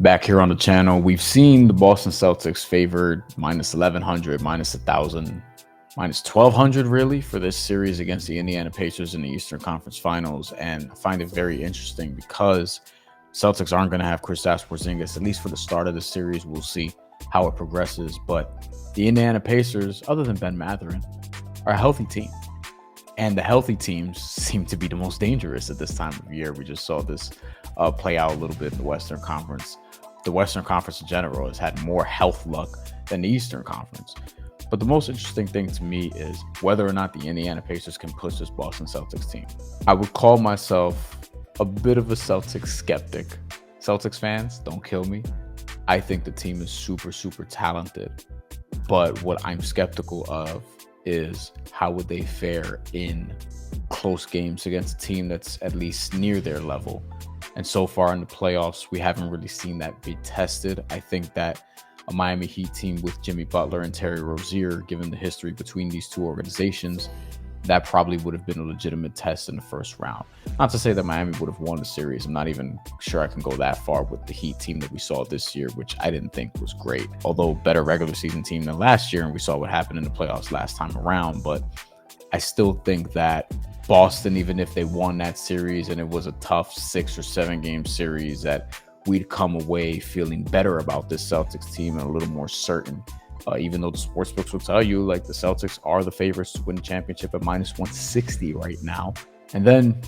Back here on the channel, we've seen the Boston Celtics favored minus 1100, minus 1000, minus 1200 really for this series against the Indiana Pacers in the Eastern Conference Finals. And I find it very interesting because Celtics aren't going to have Kirstaps Porzingis, at least for the start of the series. We'll see how it progresses. But the Indiana Pacers, other than Ben Mathurin, are a healthy team. And the healthy teams seem to be the most dangerous at this time of year. We just saw this play out a little bit in the Western Conference. The Western Conference in general has had more health luck than the Eastern Conference. But the most interesting thing to me is whether or not the Indiana Pacers can push this Boston Celtics team. I would call myself a bit of a Celtics skeptic. Celtics fans, don't kill me. I think the team is super, super talented. But what I'm skeptical of is how would they fare in close games against a team that's at least near their level. And so far in the playoffs, we haven't really seen that be tested. I think that a Miami Heat team with Jimmy Butler and Terry Rozier, given the history between these two organizations, that probably would have been a legitimate test in the first round. Not to say that Miami would have won the series. I'm not even sure I can go that far with the Heat team that we saw this year, which I didn't think was great. Although better regular season team than last year, and we saw what happened in the playoffs last time around. But I still think that Boston, even if they won that series and it was a tough 6 or 7 game series, that we'd come away feeling better about this Celtics team and a little more certain. Even though the sportsbooks will tell you like the Celtics are the favorites to win the championship at minus 160 right now. And then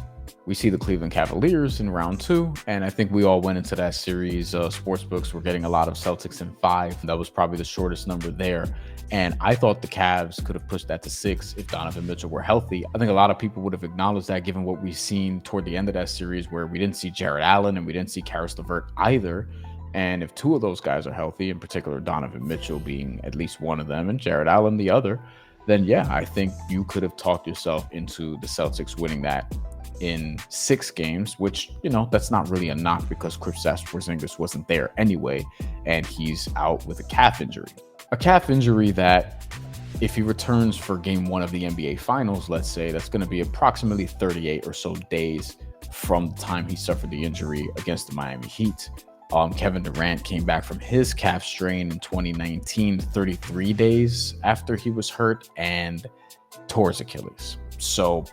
we see the Cleveland Cavaliers in round 2. And I think we all went into that series. Sportsbooks were getting a lot of Celtics in 5. That was probably the shortest number there. And I thought the Cavs could have pushed that to 6 if Donovan Mitchell were healthy. I think a lot of people would have acknowledged that given what we've seen toward the end of that series, where we didn't see Jarrett Allen and we didn't see Karis LeVert either. And if 2 of those guys are healthy, in particular Donovan Mitchell being at least one of them and Jarrett Allen the other, then yeah, I think you could have talked yourself into the Celtics winning that in 6 games, which, you know, that's not really a knock because Kirstaps Porzingis wasn't there anyway, and he's out with a calf injury. A calf injury that if he returns for game 1 of the NBA Finals, let's say, that's going to be approximately 38 or so days from the time he suffered the injury against the Miami Heat. Kevin Durant came back from his calf strain in 2019, 33 days after he was hurt, and tore his Achilles. So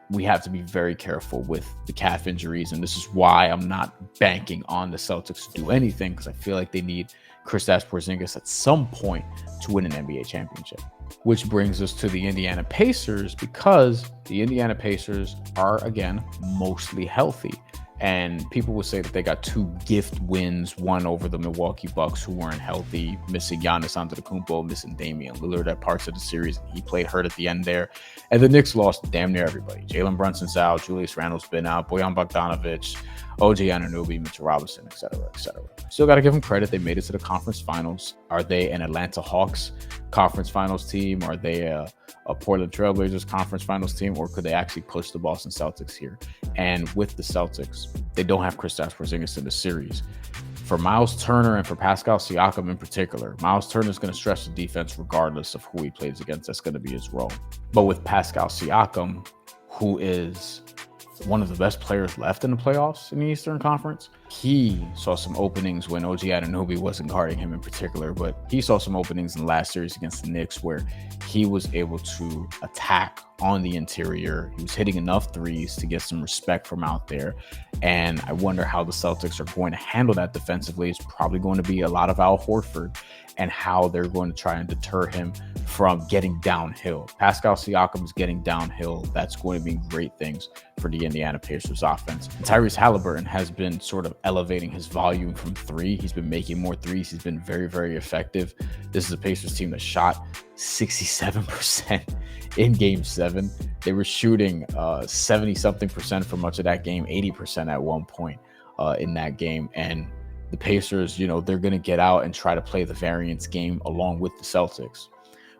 we have to be very careful with the calf injuries, and this is why I'm not banking on the Celtics to do anything, because I feel like they need Kirstaps Porzingis at some point to win an NBA championship. Which brings us to the Indiana Pacers, because the Indiana Pacers are, again, mostly healthy. And people will say that they got 2 gift wins, one over the Milwaukee Bucks, who weren't healthy, missing Giannis Antetokounmpo, missing Damian Lillard at parts of the series. He played hurt at the end there. And the Knicks lost damn near everybody. Jalen Brunson's out, Julius Randle's been out, Bojan Bogdanovic, OG Anunoby, Mitchell Robinson, etc., etc. Still got to give them credit. They made it to the conference finals. Are they an Atlanta Hawks conference finals team? Are they a Portland Trailblazers conference finals team? Or could they actually push the Boston Celtics here? And with the Celtics, they don't have Kirstaps Porzingis in the series. For Miles Turner and for Pascal Siakam in particular, Miles Turner is going to stretch the defense regardless of who he plays against. That's going to be his role. But with Pascal Siakam, who is one of the best players left in the playoffs in the Eastern Conference, he saw some openings when OG Anunoby wasn't guarding him in particular, but he saw some openings in the last series against the Knicks where he was able to attack on the interior. He was hitting enough threes to get some respect from out there. And I wonder how the Celtics are going to handle that defensively. It's probably going to be a lot of Al Horford and how they're going to try and deter him from getting downhill. Pascal Siakam is getting downhill. That's going to be great things for the Indiana Pacers offense. And Tyrese Halliburton has been sort of elevating his volume from 3. He's been making more threes. He's been very, very effective. This is a Pacers team that shot 67% in game 7. They were shooting 70-something% for much of that game, 80% at one point in that game. And the Pacers, you know, they're going to get out and try to play the variance game along with the Celtics.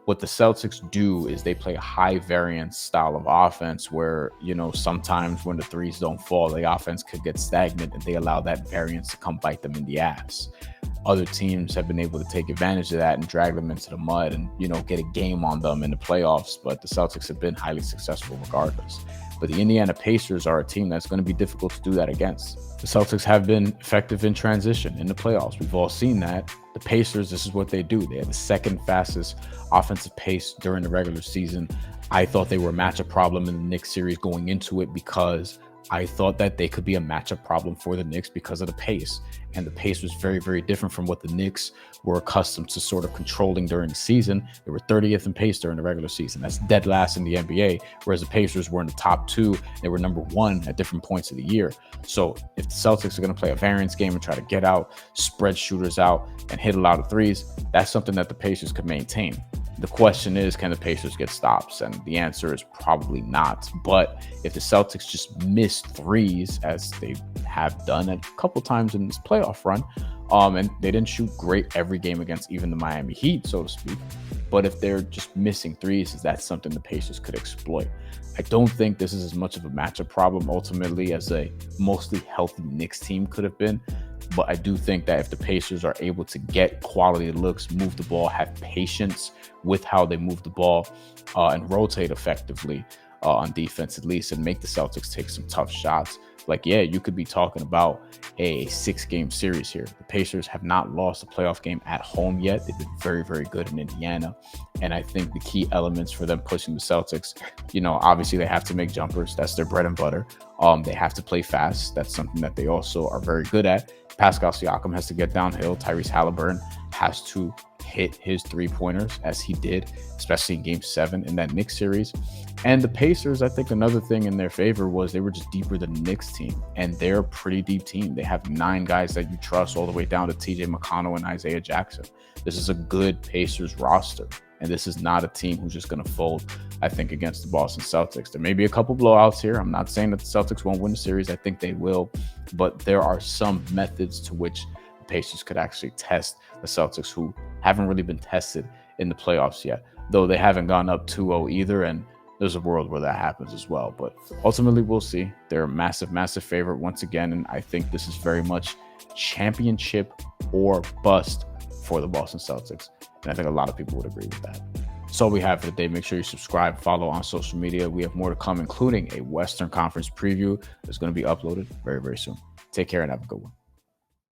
What the Celtics do is they play a high variance style of offense where, you know, sometimes when the threes don't fall, the offense could get stagnant and they allow that variance to come bite them in the ass. Other teams have been able to take advantage of that and drag them into the mud and, you know, get a game on them in the playoffs. But the Celtics have been highly successful regardless. but the Indiana Pacers are a team that's going to be difficult to do that against. The Celtics have been effective in transition in the playoffs. We've all seen that. The Pacers, this is what they do. They have the second fastest offensive pace during the regular season. I thought they were a matchup problem in the Knicks series going into it because I thought that they could be a matchup problem for the Knicks because of the pace. And the pace was very, very different from what the Knicks were accustomed to sort of controlling during the season. They were 30th in pace during the regular season. That's dead last in the NBA, whereas the Pacers were in the top 2. They were number 1 at different points of the year. So if the Celtics are going to play a variance game and try to get out, spread shooters out, and hit a lot of threes, that's something that the Pacers could maintain. The question is, can the Pacers get stops? And the answer is probably not. But if the Celtics just miss threes, as they have done a couple times in this playoff run, and they didn't shoot great every game against even the Miami Heat, so to speak. But if they're just missing threes, that's something the Pacers could exploit. I don't think this is as much of a matchup problem ultimately as a mostly healthy Knicks team could have been. But I do think that if the Pacers are able to get quality looks, move the ball, have patience with how they move the ball, and rotate effectively on defense at least, and make the Celtics take some tough shots, you could be talking about a 6-game series here. The Pacers have not lost a playoff game at home yet. They've been very, very good in Indiana. And I think the key elements for them pushing the Celtics, obviously they have to make jumpers. That's their bread and butter. They have to play fast. That's something that they also are very good at. Pascal Siakam has to get downhill. Tyrese Halliburton has to hit his 3-pointers as he did, especially in Game 7 in that Knicks series. And the Pacers, I think another thing in their favor was they were just deeper than the Knicks team, and they're a pretty deep team. They have 9 guys that you trust all the way down to TJ McConnell and Isaiah Jackson. This is a good Pacers roster, and this is not a team who's just going to fold, I think, against the Boston Celtics. There may be a couple blowouts here. I'm not saying that the Celtics won't win the series. I think they will, but there are some methods to which the Pacers could actually test the Celtics, who haven't really been tested in the playoffs yet, though they haven't gone up 2-0 either, and there's a world where that happens as well. But ultimately, we'll see. They're a massive, massive favorite once again, and I think this is very much championship or bust for the Boston Celtics, and I think a lot of people would agree with that. That's all we have for today. Make sure you subscribe, follow on social media. We have more to come, including a Western Conference preview that's going to be uploaded very, very soon. Take care and have a good one.